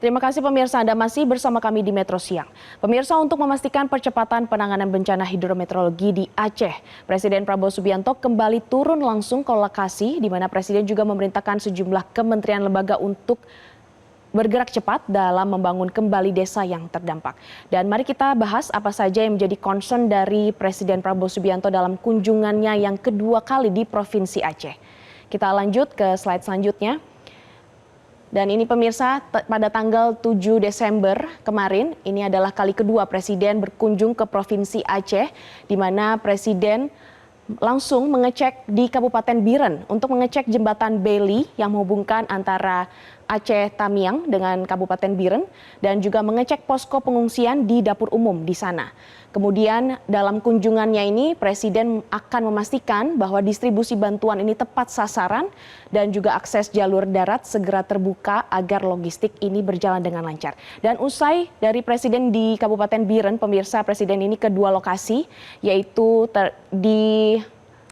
Terima kasih pemirsa, Anda masih bersama kami di Metro Siang. Pemirsa, untuk memastikan percepatan penanganan bencana hidrometeorologi di Aceh, Presiden Prabowo Subianto kembali turun langsung ke lokasi, di mana Presiden juga memerintahkan sejumlah kementerian lembaga untuk bergerak cepat dalam membangun kembali desa yang terdampak. Dan mari kita bahas apa saja yang menjadi concern dari Presiden Prabowo Subianto dalam kunjungannya yang kedua kali di Provinsi Aceh. Kita lanjut ke slide selanjutnya. Dan ini pemirsa, pada tanggal 7 Desember kemarin, ini adalah kali kedua Presiden berkunjung ke Provinsi Aceh, di mana Presiden langsung mengecek di Kabupaten Biren untuk mengecek jembatan Beli yang menghubungkan antara Aceh Tamiang dengan Kabupaten Biren dan juga mengecek posko pengungsian di dapur umum di sana. Kemudian dalam kunjungannya ini Presiden akan memastikan bahwa distribusi bantuan ini tepat sasaran dan juga akses jalur darat segera terbuka agar logistik ini berjalan dengan lancar. Dan usai dari Presiden di Kabupaten Biren, pemirsa, Presiden ini ke dua lokasi, yaitu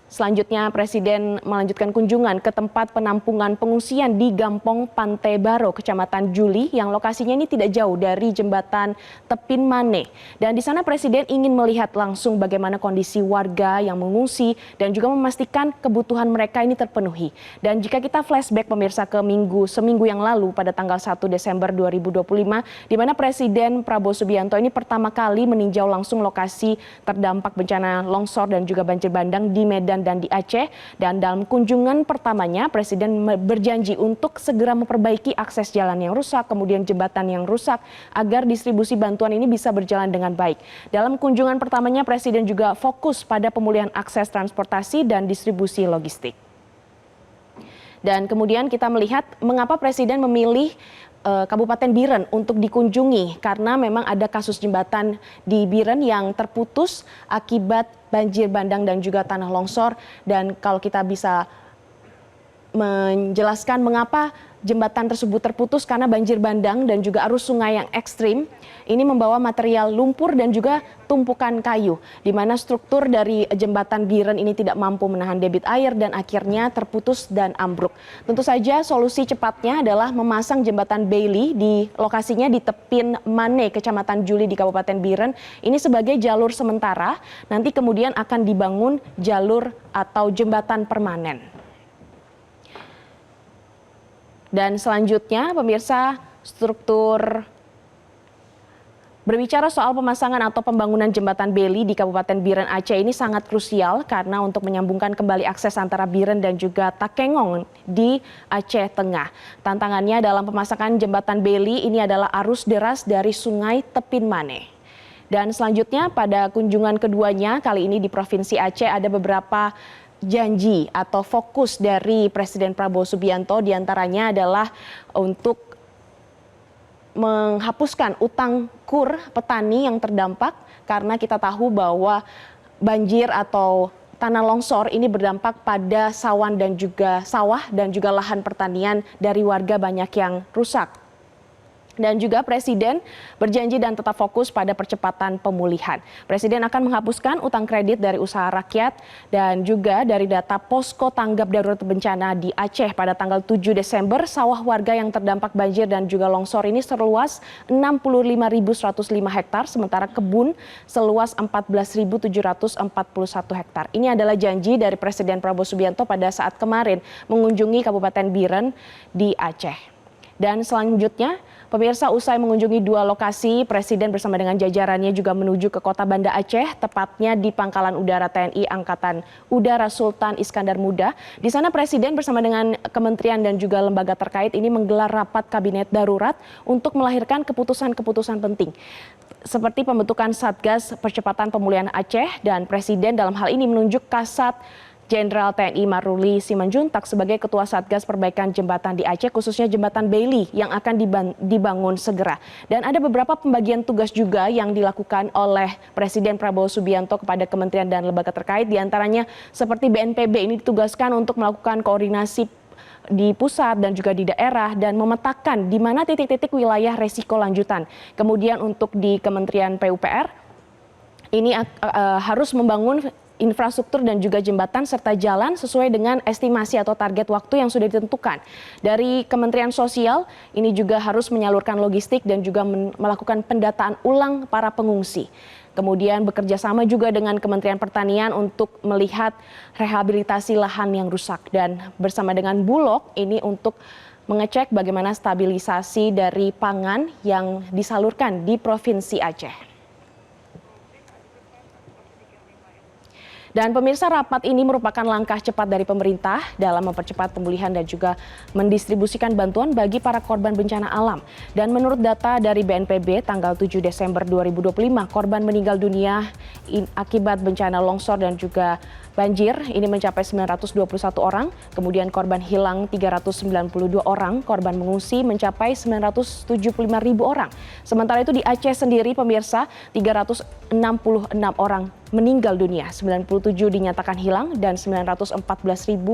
selanjutnya Presiden melanjutkan kunjungan ke tempat penampungan pengungsian di Gampong Pantai Baro, Kecamatan Juli, yang lokasinya ini tidak jauh dari jembatan Tepin Mane. Dan di sana Presiden ingin melihat langsung bagaimana kondisi warga yang mengungsi dan juga memastikan kebutuhan mereka ini terpenuhi. Dan jika kita flashback pemirsa ke seminggu yang lalu pada tanggal 1 Desember 2025, di mana Presiden Prabowo Subianto ini pertama kali meninjau langsung lokasi terdampak bencana longsor dan juga banjir bandang di Medan dan di Aceh. Dan dalam kunjungan pertamanya Presiden berjanji untuk segera memperbaiki akses jalan yang rusak, kemudian jembatan yang rusak agar distribusi bantuan ini bisa berjalan dengan baik. Dalam kunjungan pertamanya Presiden juga fokus pada pemulihan akses transportasi dan distribusi logistik. Dan kemudian kita melihat mengapa Presiden memilih Kabupaten Biren untuk dikunjungi, karena memang ada kasus jembatan di Biren yang terputus akibat banjir bandang dan juga tanah longsor. Dan kalau kita bisa menjelaskan mengapa jembatan tersebut terputus, karena banjir bandang dan juga arus sungai yang ekstrim ini membawa material lumpur dan juga tumpukan kayu, di mana struktur dari jembatan Biren ini tidak mampu menahan debit air dan akhirnya terputus dan ambruk. Tentu saja solusi cepatnya adalah memasang jembatan Bailey di lokasinya di Tepin Mane, Kecamatan Juli di Kabupaten Biren. Ini sebagai jalur sementara, nanti kemudian akan dibangun jalur atau jembatan permanen. Dan selanjutnya pemirsa, berbicara soal pemasangan atau pembangunan jembatan Beli di Kabupaten Biren Aceh ini sangat krusial karena untuk menyambungkan kembali akses antara Biren dan juga Takengong di Aceh Tengah. Tantangannya dalam pemasangan jembatan Beli ini adalah arus deras dari sungai Tepin Mane. Dan selanjutnya pada kunjungan keduanya kali ini di Provinsi Aceh ada beberapa janji atau fokus dari Presiden Prabowo Subianto, diantaranya adalah untuk menghapuskan utang kur petani yang terdampak, karena kita tahu bahwa banjir atau tanah longsor ini berdampak pada sawah dan juga lahan pertanian dari warga banyak yang rusak. Dan juga Presiden berjanji dan tetap fokus pada percepatan pemulihan. Presiden akan menghapuskan utang kredit dari usaha rakyat dan juga dari data posko tanggap darurat bencana di Aceh pada tanggal 7 Desember, sawah warga yang terdampak banjir dan juga longsor ini seluas 65.105 hektar, sementara kebun seluas 14.741 hektar. Ini adalah janji dari Presiden Prabowo Subianto pada saat kemarin mengunjungi Kabupaten Biren di Aceh. Dan selanjutnya, pemirsa, usai mengunjungi dua lokasi, Presiden bersama dengan jajarannya juga menuju ke kota Banda Aceh, tepatnya di Pangkalan Udara TNI Angkatan Udara Sultan Iskandar Muda. Di sana Presiden bersama dengan kementerian dan juga lembaga terkait ini menggelar rapat kabinet darurat untuk melahirkan keputusan-keputusan penting, seperti pembentukan Satgas Percepatan Pemulihan Aceh, dan Presiden dalam hal ini menunjuk Kasat Jenderal TNI Maruli Simanjuntak sebagai Ketua Satgas Perbaikan Jembatan di Aceh, khususnya Jembatan Bailey yang akan dibangun segera. Dan ada beberapa pembagian tugas juga yang dilakukan oleh Presiden Prabowo Subianto kepada kementerian dan lembaga terkait, diantaranya seperti BNPB ini ditugaskan untuk melakukan koordinasi di pusat dan juga di daerah dan memetakan di mana titik-titik wilayah resiko lanjutan. Kemudian untuk di Kementerian PUPR ini harus membangun infrastruktur dan juga jembatan serta jalan sesuai dengan estimasi atau target waktu yang sudah ditentukan. Dari Kementerian Sosial ini juga harus menyalurkan logistik dan juga melakukan pendataan ulang para pengungsi. Kemudian bekerja sama juga dengan Kementerian Pertanian untuk melihat rehabilitasi lahan yang rusak dan bersama dengan Bulog ini untuk mengecek bagaimana stabilisasi dari pangan yang disalurkan di Provinsi Aceh. Dan pemirsa, rapat ini merupakan langkah cepat dari pemerintah dalam mempercepat pemulihan dan juga mendistribusikan bantuan bagi para korban bencana alam. Dan menurut data dari BNPB tanggal 7 Desember 2025, korban meninggal dunia akibat bencana longsor dan juga banjir ini mencapai 921 orang, kemudian korban hilang 392 orang, korban mengungsi mencapai 975.000 orang. Sementara itu di Aceh sendiri pemirsa 366 orang meninggal dunia, 97 dinyatakan hilang dan 914.000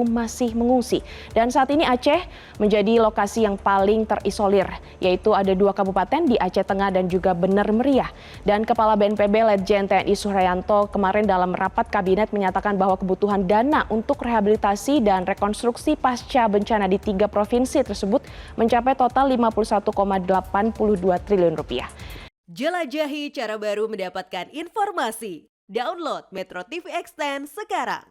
masih mengungsi. Dan saat ini Aceh menjadi lokasi yang paling terisolir, yaitu ada 2 kabupaten di Aceh Tengah dan juga Bener Meriah. Dan Kepala BNPB Letjen TNI Suharyanto kemarin dalam rapat kabinet menyatakan bahwa kebutuhan dana untuk rehabilitasi dan rekonstruksi pasca bencana di 3 provinsi tersebut mencapai total 51,82 triliun rupiah. Jelajahi cara baru mendapatkan informasi. Download Metro TV Extend sekarang.